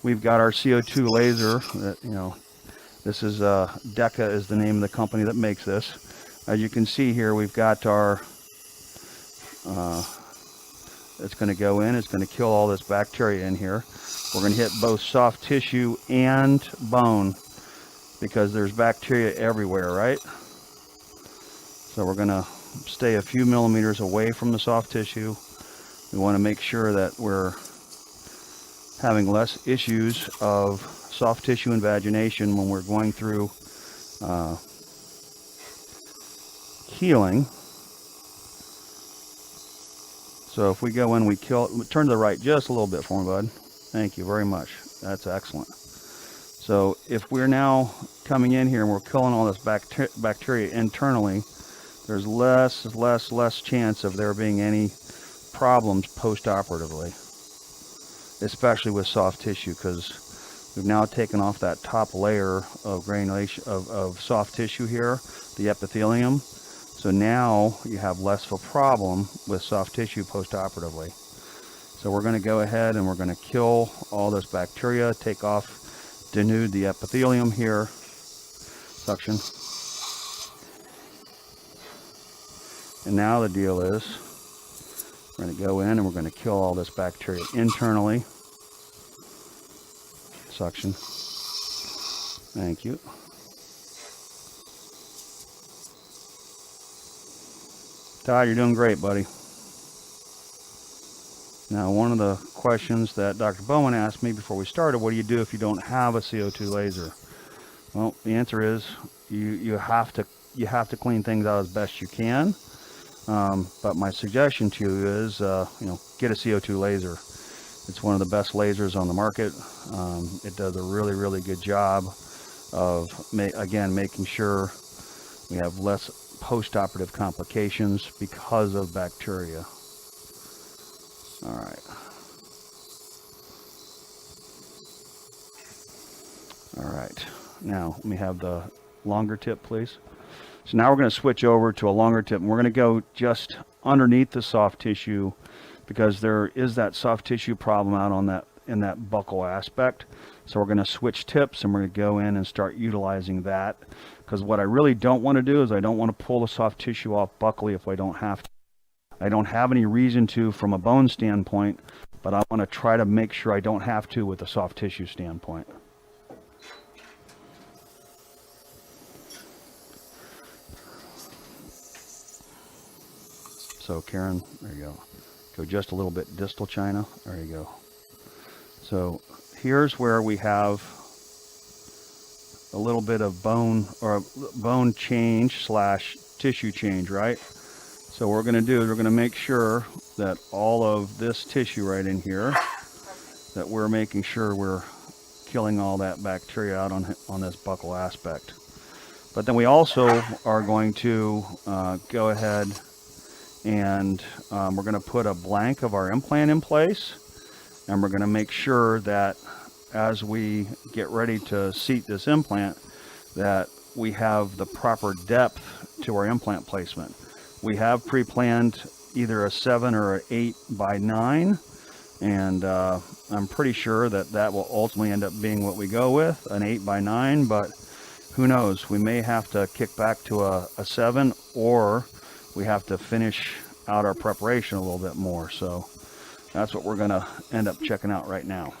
we've got our CO2 laser that, you know, this is DEKA is the name of the company that makes this. As you can see here, we've got our, it's going to go in, it's going to kill all this bacteria in here. We're going to hit both soft tissue and bone because there's bacteria everywhere, right? So we're going to stay a few millimeters away from the soft tissue. We want to make sure that we're having less issues of soft tissue invagination when we're going through healing. So if we go in, we kill, turn to the right just a little bit for me, bud. Thank you very much. That's excellent. So if we're now coming in here and we're killing all this bacteria internally, there's less chance of there being any problems post-operatively, especially with soft tissue, because we've now taken off that top layer of granulation of soft tissue here, the epithelium. So now you have less of a problem with soft tissue post-operatively. So we're going to go ahead and we're going to kill all this bacteria, take off, denude the epithelium here, suction. And now the deal is we're going to go in and we're going to kill all this bacteria internally. Suction. Thank you. Todd, you're doing great, buddy. Now, one of the questions that Dr. Bowen asked me before we started, what do you do if you don't have a CO2 laser? Well, the answer is you have to clean things out as best you can. But my suggestion to you is, get a CO2 laser. It's one of the best lasers on the market. It does a really good job of, making sure we have less post-operative complications because of bacteria. All right. All right. Now, let me have the longer tip, please. So now we're going to switch over to a longer tip, and we're going to go just underneath the soft tissue because there is that soft tissue problem out on that in that buccal aspect. So we're going to switch tips and we're going to go in and start utilizing that, because what I really don't want to do is I don't want to pull the soft tissue off buccally if I don't have to. I don't have any reason to from a bone standpoint, but I want to try to make sure I don't have to with a soft tissue standpoint. So Karen, there you go. Go just a little bit distal, China. There you go. So here's where we have a little bit of bone or bone change / tissue change, right? So what we're going to do is we're going to make sure that all of this tissue right in here, that we're making sure we're killing all that bacteria out on this buccal aspect. But then we also are going to go ahead and we're going to put a blank of our implant in place, and we're going to make sure that as we get ready to seat this implant, that we have the proper depth to our implant placement. We have pre-planned either a 7 or an 8 by 9, and I'm pretty sure that that will ultimately end up being what we go with, an 8 by 9, but who knows, we may have to kick back to a 7, or we have to finish out our preparation a little bit more. So that's what we're going to end up checking out right now.